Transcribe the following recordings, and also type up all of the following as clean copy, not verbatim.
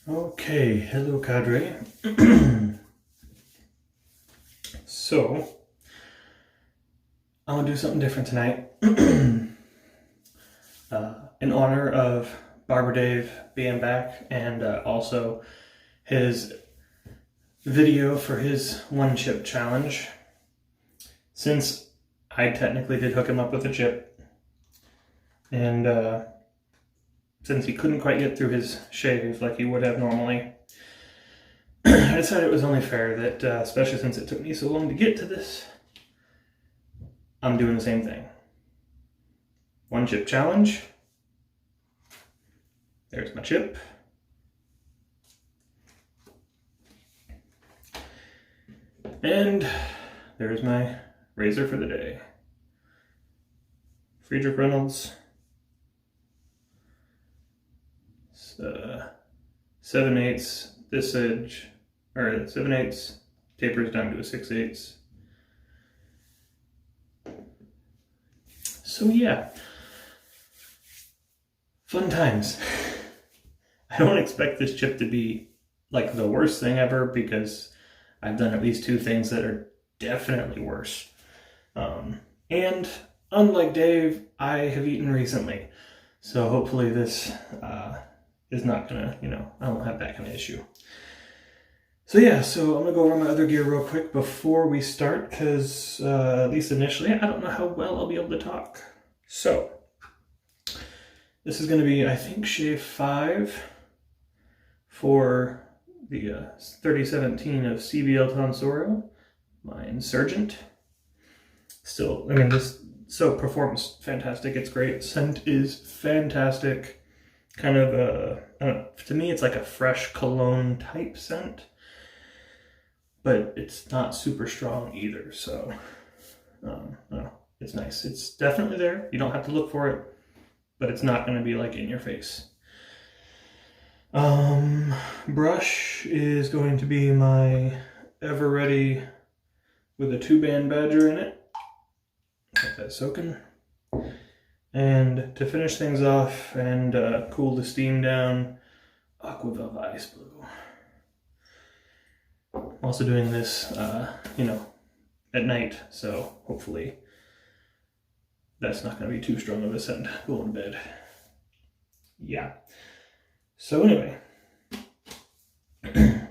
Okay, hello cadre. So, I'm gonna do something different tonight. In honor of Barber Dave being back and also his video for his one chip challenge. Since I technically did hook him up with a chip, and since he couldn't quite get through his shave like he would have normally, I decided it was only fair that, especially since it took me so long to get to this, I'm doing the same thing. One chip challenge. There's my chip. And there's my razor for the day. Friedrich Reynolds. 7/8 this edge, or 7/8 tapers down to a 6/8. So yeah, fun times. I don't expect this chip to be like the worst thing ever, because I've done at least two things that are definitely worse. And unlike Dave, I have eaten recently. So hopefully this is not gonna, I won't have that kind of issue. So yeah, so I'm gonna go over my other gear real quick before we start, because at least initially, I don't know how well I'll be able to talk. So, this is gonna be, I think, shave 5 for the 3017 of CBL Tonsoro, my Insurgent. Still, I mean, this so performs fantastic. It's great. Scent is fantastic. Kind of to me, it's like a fresh cologne type scent, but it's not super strong either. So, it's nice. It's definitely there. You don't have to look for it, but it's not going to be like in your face. Brush is going to be my Ever Ready with a 2-band badger in it. Get that soaking. And to finish things off and cool the steam down, Aqua Velva Ice Blue. I'm also doing this, at night, so hopefully that's not going to be too strong of a scent going to bed. Yeah. So anyway, the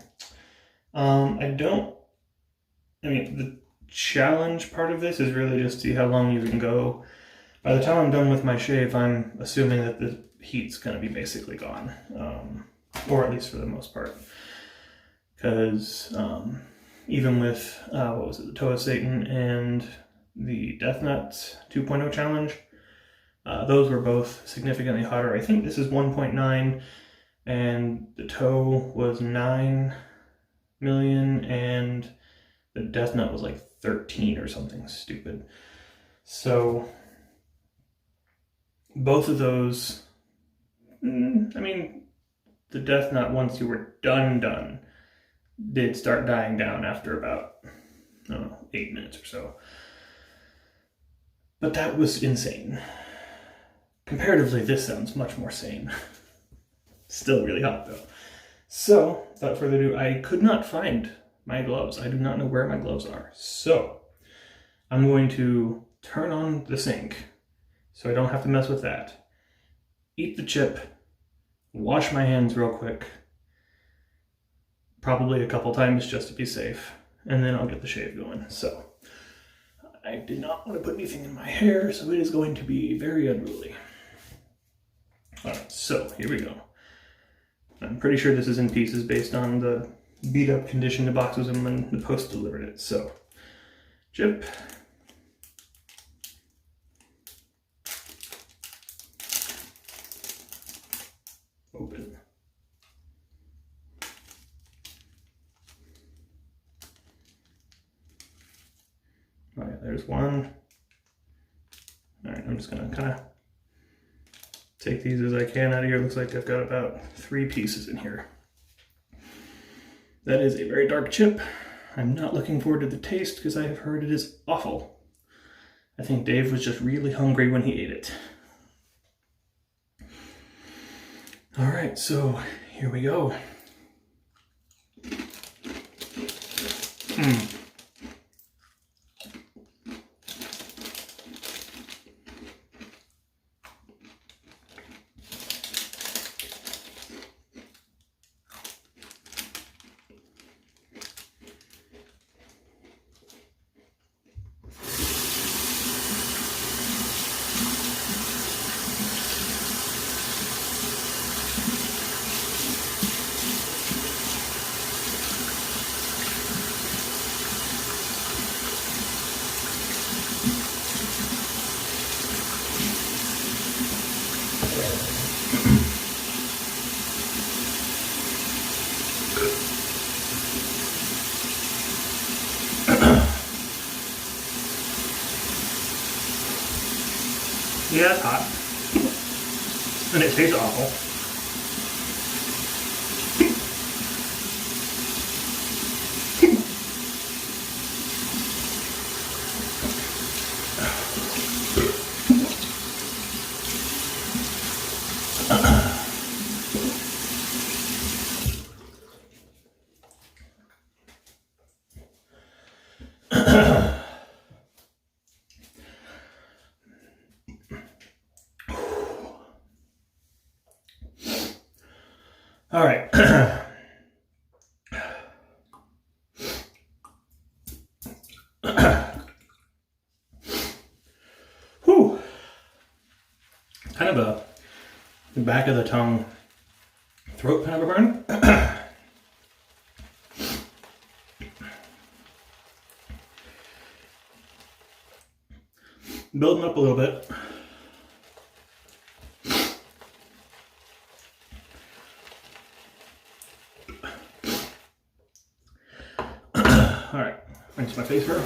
challenge part of this is really just see how long you can go. By the time I'm done with my shave, I'm assuming that the heat's going to be basically gone, or at least for the most part. Because even with, the Toe of Satan and the Death Nuts 2.0 challenge, those were both significantly hotter. I think this is 1.9, and the Toe was 9 million, and the Death Nut was like 13 or something stupid. So both of those, the Death Nut, once you were done, did start dying down after about, 8 minutes or so. But that was insane. Comparatively, this sounds much more sane. Still really hot though. So, without further ado, I could not find my gloves. I do not know where my gloves are. So, I'm going to turn on the sink so I don't have to mess with that. Eat the chip, wash my hands real quick, probably a couple times just to be safe, and then I'll get the shave going. So, I did not want to put anything in my hair, so it is going to be very unruly. Alright, so here we go. I'm pretty sure this is in pieces based on the beat up condition the box was in when the post delivered it. So, chip. Open. All right, there's one. All right, I'm just gonna kind of take these as I can out of here. Looks like I've got about 3 pieces in here. That is a very dark chip. I'm not looking forward to the taste because I have heard it is awful. I think Dave was just really hungry when he ate it. All right, so here we go. Yeah, it's hot. And it tastes awful. All right. Whew. Kind of the back of the tongue, throat kind of a burn. Building up a little bit. All right, rinse my face here.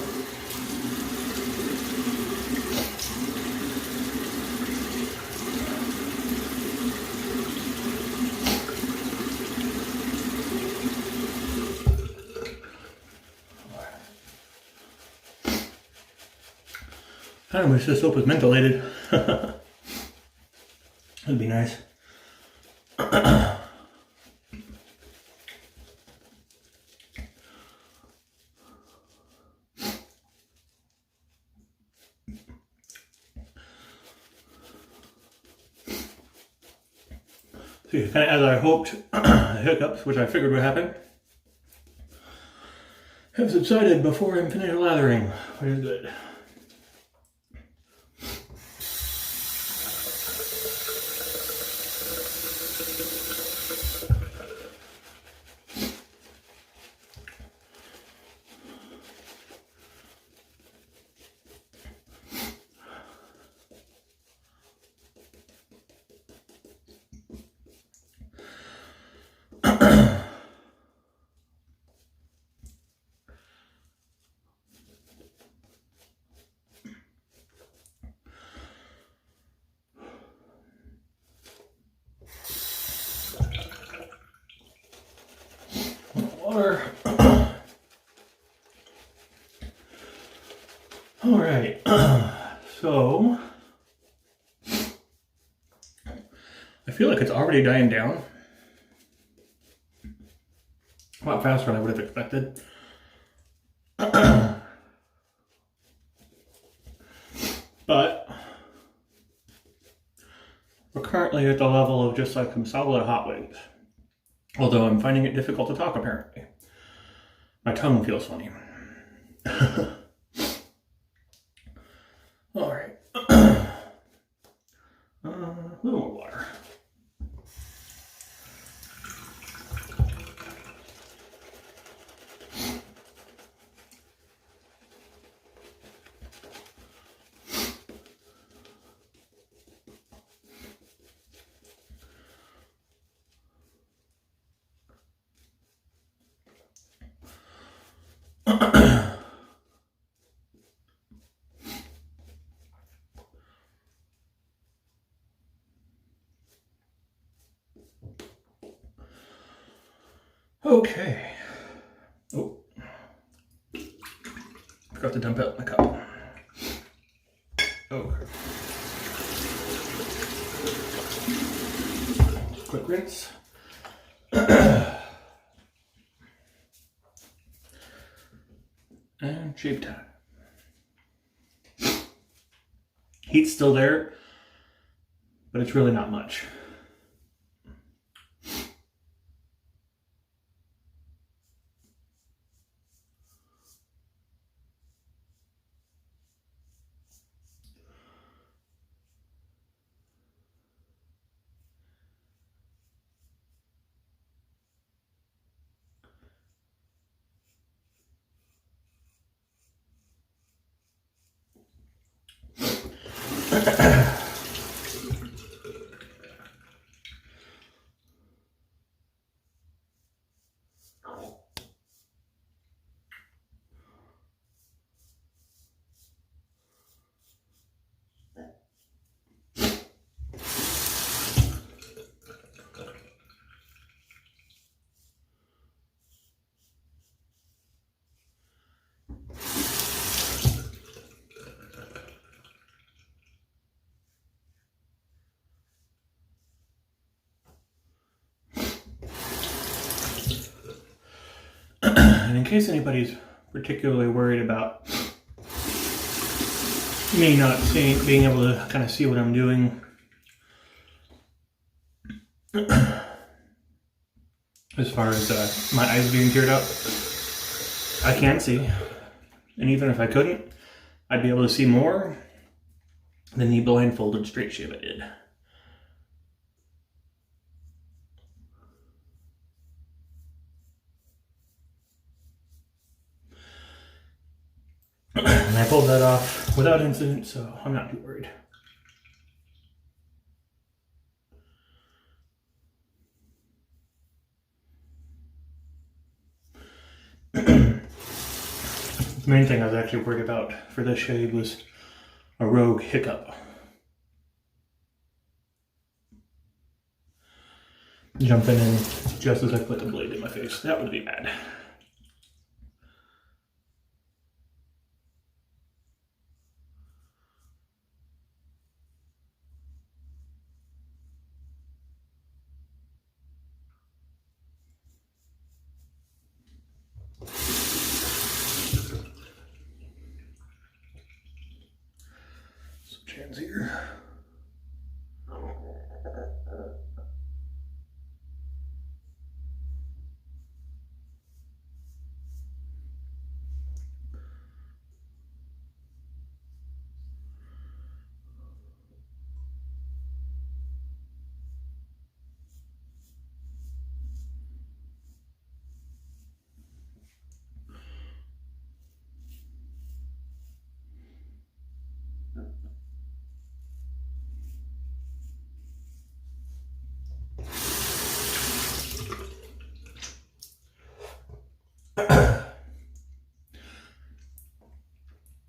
I kind of wish this soap was mentholated. That'd be nice. See, kind of as I hoped, the hiccups, which I figured would happen, have subsided before I'm finished lathering, which is good. Water. All right. So I feel like it's already dying down. A lot faster than I would have expected. But we're currently at the level of just like some solid hot wings. Although I'm finding it difficult to talk, apparently. My tongue feels funny. All right. A little more water. Okay. Oh. Forgot to dump out my cup. Okay. Quick rinse. And shape time. Heat's still there, but it's really not much. And in case anybody's particularly worried about me not being able to kind of see what I'm doing, as far as my eyes being teared up, I can see. And even if I couldn't, I'd be able to see more than the blindfolded straight shave I did. And I pulled that off without incident, so I'm not too worried. The main thing I was actually worried about for this shave was a rogue hiccup. Jumping in just as I put the blade in my face. That would be bad. Switch hands here.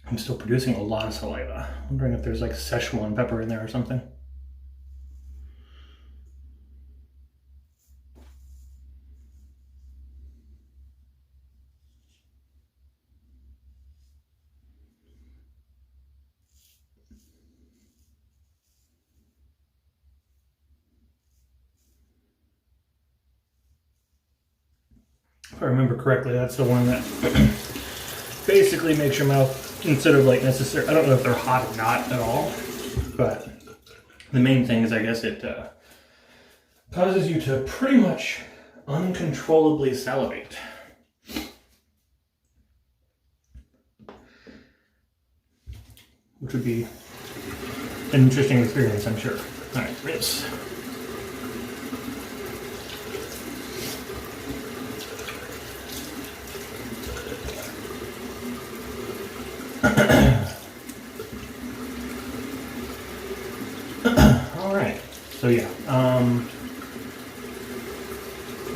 I'm still producing a lot of saliva. I'm wondering if there's like Szechuan pepper in there or something. If I remember correctly, that's the one that basically makes your mouth, instead of like necessary, I don't know if they're hot or not at all, but the main thing is, I guess it causes you to pretty much uncontrollably salivate. Which would be an interesting experience, I'm sure. All right, rinse. Alright, so yeah,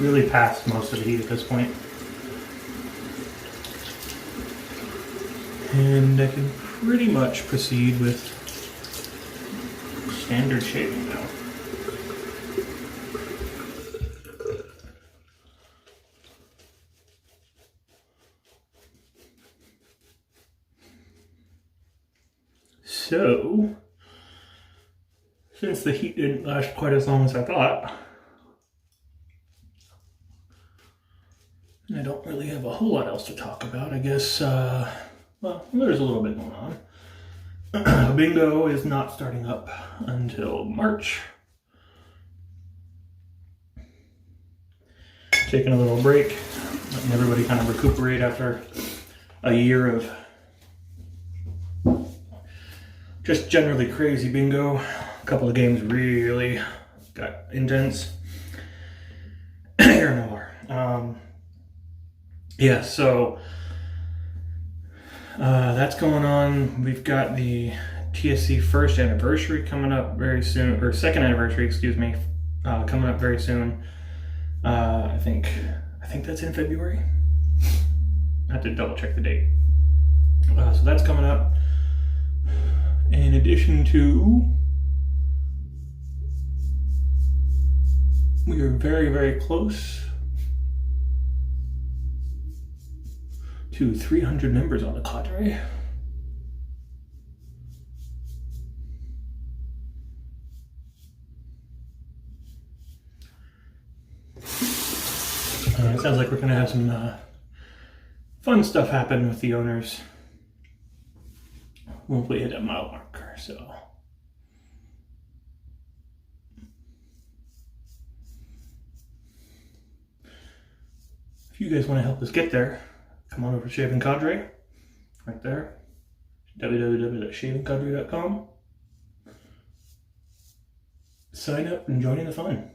really past most of the heat at this point. And I can pretty much proceed with standard shaving now. So, since the heat didn't last quite as long as I thought, I don't really have a whole lot else to talk about. I guess, well, there's a little bit going on. Bingo is not starting up until March. Taking a little break, letting everybody kind of recuperate after a year of just generally crazy bingo. A couple of games really got intense. Here no more. Yeah, so that's going on. We've got the TSC first anniversary coming up very soon, or second anniversary, excuse me, coming up very soon. I think that's in February. I have to double check the date. So that's coming up. In addition to, we are very, very close to 300 members on the cadre. It sounds like we're going to have some fun stuff happen with the owners once we hit that mile marker. So, if you guys want to help us get there, come on over to Shaving Cadre, right there, www.shavingcadre.com. Sign up and join in the fun.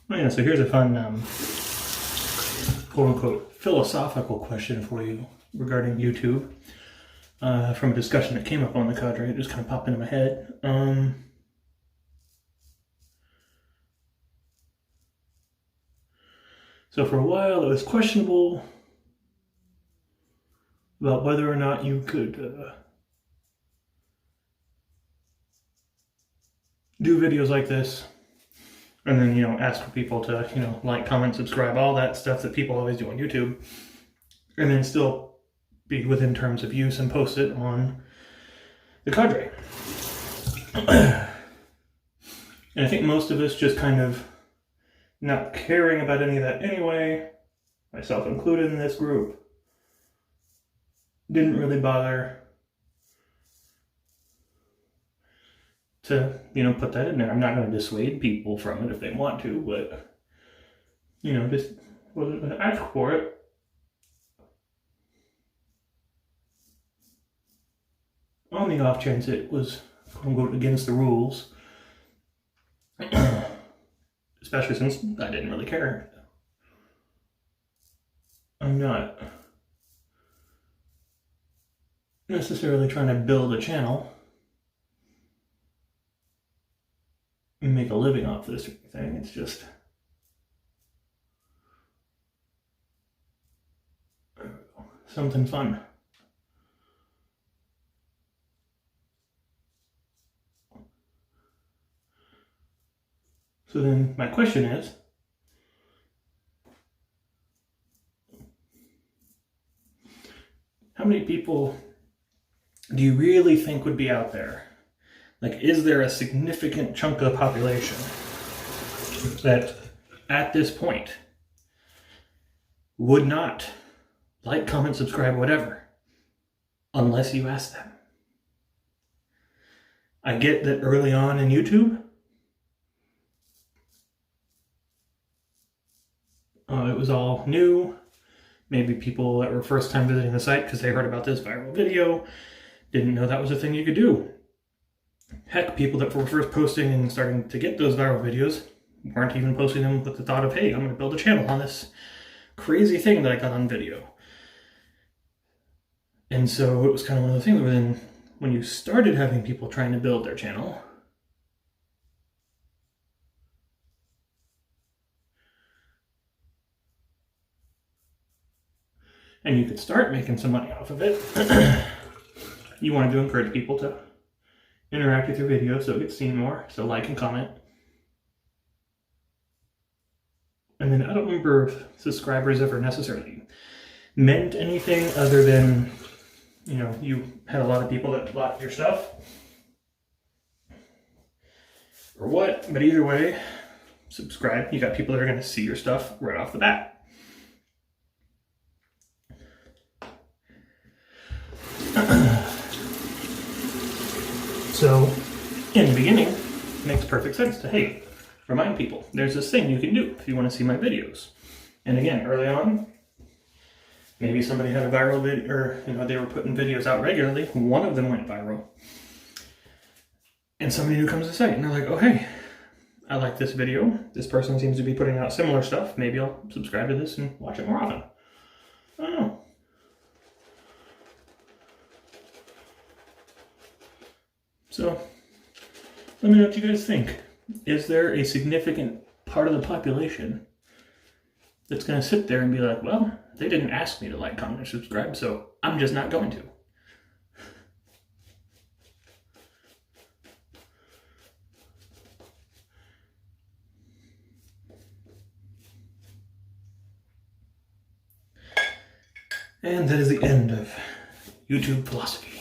Oh yeah, so here's a fun, quote-unquote, philosophical question for you regarding YouTube, from a discussion that came up on the cadre. It just kind of popped into my head. So for a while, it was questionable about whether or not you could do videos like this, and then, ask for people to, like, comment, subscribe, all that stuff that people always do on YouTube, and then still be within terms of use and post it on the cadre. And I think most of us just kind of not caring about any of that anyway, myself included in this group, didn't really bother to, put that in there. I'm not going to dissuade people from it if they want to, but, just wasn't going to ask for it. On the off chance it was, quote-unquote, against the rules. Especially since I didn't really care. I'm not necessarily trying to build a channel and make a living off this thing. It's just something fun. So then my question is, how many people do you really think would be out there? Like, is there a significant chunk of the population that at this point would not like, comment, subscribe, whatever, unless you ask them? I get that early on in YouTube, it was all new. Maybe people that were first time visiting the site because they heard about this viral video didn't know that was a thing you could do. Heck, people that were first posting and starting to get those viral videos weren't even posting them with the thought of, hey, I'm going to build a channel on this crazy thing that I got on video. And so it was kind of one of those things where then when you started having people trying to build their channel, and you could start making some money off of it, you want to encourage people to interact with your videos so it gets seen more, so like and comment. And then I don't remember if subscribers ever necessarily meant anything other than, you know, you had a lot of people that bought your stuff or what, but either way, subscribe. You got people that are going to see your stuff right off the bat. So, in the beginning, it makes perfect sense to, hey, remind people, there's this thing you can do if you want to see my videos. And again, early on, maybe somebody had a viral video, or, you know, they were putting videos out regularly. One of them went viral. And somebody new comes to the site and they're like, oh, hey, I like this video. This person seems to be putting out similar stuff. Maybe I'll subscribe to this and watch it more often. I don't know. So, let me know what you guys think. Is there a significant part of the population that's going to sit there and be like, well, they didn't ask me to like, comment, or subscribe, so I'm just not going to? And that is the end of YouTube philosophy.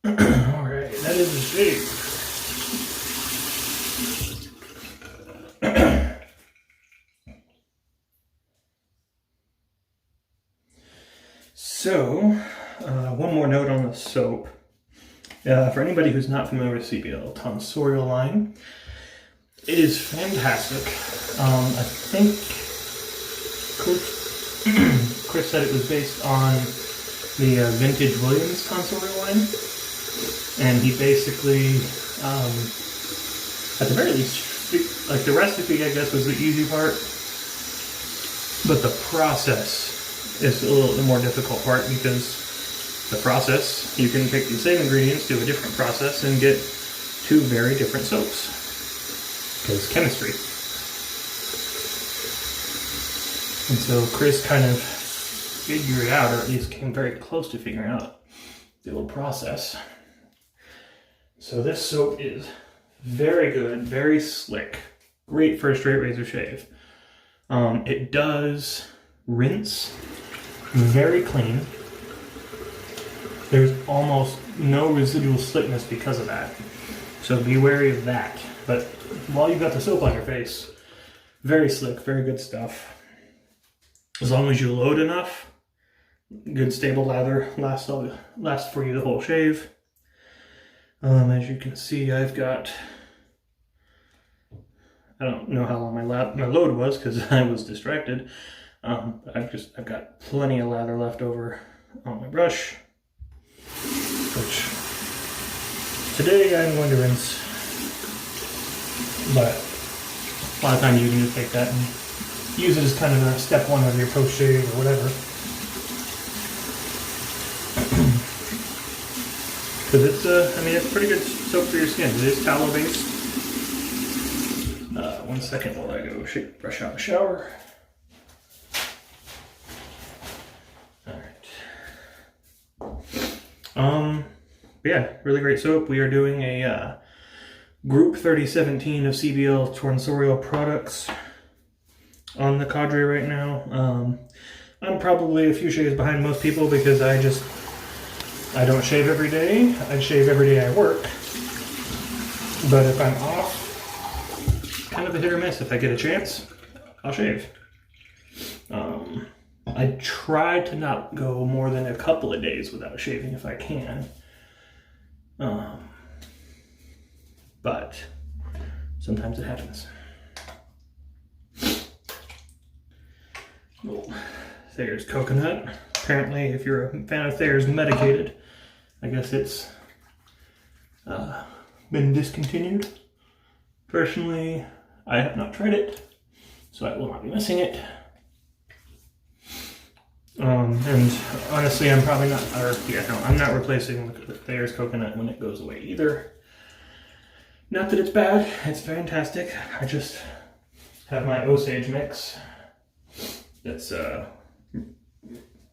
Alright, that is the shape. So, one more note on the soap. For anybody who's not familiar with CBL tonsorial line, it is fantastic. I think Chris said it was based on the vintage Williams tonsorial line. And he basically, at the very least, like the recipe, I guess, was the easy part. But the process is a little the more difficult part, because the process, you can take the same ingredients, do a different process, and get two very different soaps. Because chemistry. And so Chris kind of figured it out, or at least came very close to figuring out the little process. So this soap is very good, very slick, great for a straight razor shave. It does rinse very clean. There's almost no residual slickness because of that. So be wary of that. But while you've got the soap on your face, very slick, very good stuff. As long as you load enough, good stable lather lasts for you the whole shave. As you can see, I've got, I don't know how long my load was because I was distracted. I've got plenty of lather left over on my brush, which today I'm going to rinse. But a lot of times you can just take that and use it as kind of a step one of your post shave or whatever. Because it's, I mean, it's pretty good soap for your skin. It is tallow based. 1 second while I go brush out the shower. Alright. But yeah, really great soap. We are doing a Group 3017 of CBL Tonsorial products on the Cadre right now. I'm probably a few shades behind most people because I don't shave every day. I shave every day I work. But if I'm off, kind of a hit or miss. If I get a chance, I'll shave. I try to not go more than a couple of days without shaving if I can. But sometimes it happens. Oh, Thayer's coconut. Apparently, if you're a fan of Thayer's medicated, I guess it's been discontinued. Personally, I have not tried it, so I will not be missing it. And honestly, I'm probably not, I'm not replacing the Thayer's coconut when it goes away either. Not that it's bad, it's fantastic. I just have my Osage mix. That's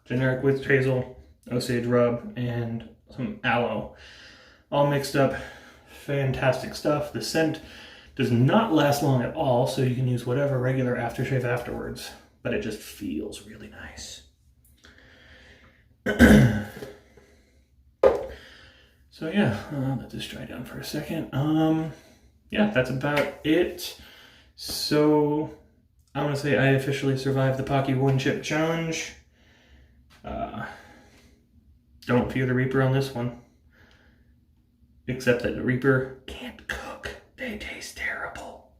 generic witch hazel, Osage rub, and some aloe. All mixed up. Fantastic stuff. The scent does not last long at all, so you can use whatever regular aftershave afterwards, but it just feels really nice. So yeah, let this dry down for a second. Yeah, that's about it. So I want to say I officially survived the Paqui 1-chip challenge. Don't fear the Reaper on this one. Except that the Reaper can't cook. They taste terrible.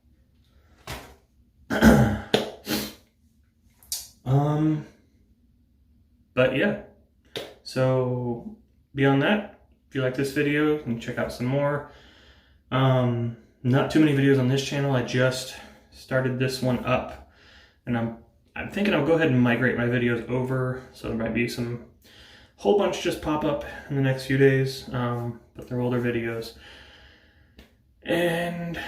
But yeah. So beyond that, if you like this video, you can check out some more. Not too many videos on this channel. I just started this one up, and I'm thinking I'll go ahead and migrate my videos over. So there might be some whole bunch just pop up in the next few days, but they're older videos. And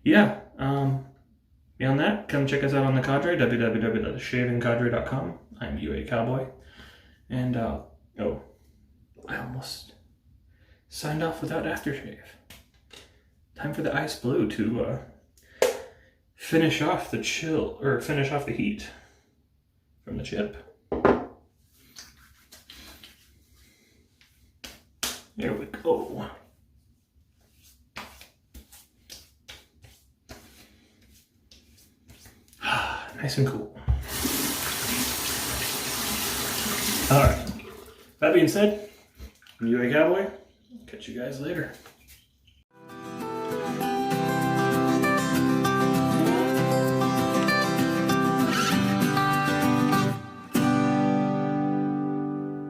yeah, beyond that, come check us out on the Cadre, www.shavingcadre.com. I'm UA Cowboy, and oh, I almost signed off without aftershave. Time for the ice blue to finish off the finish off the heat from the chip. There we go. Nice and cool. All right. That being said, I'm UA Cowboy. Catch you guys later.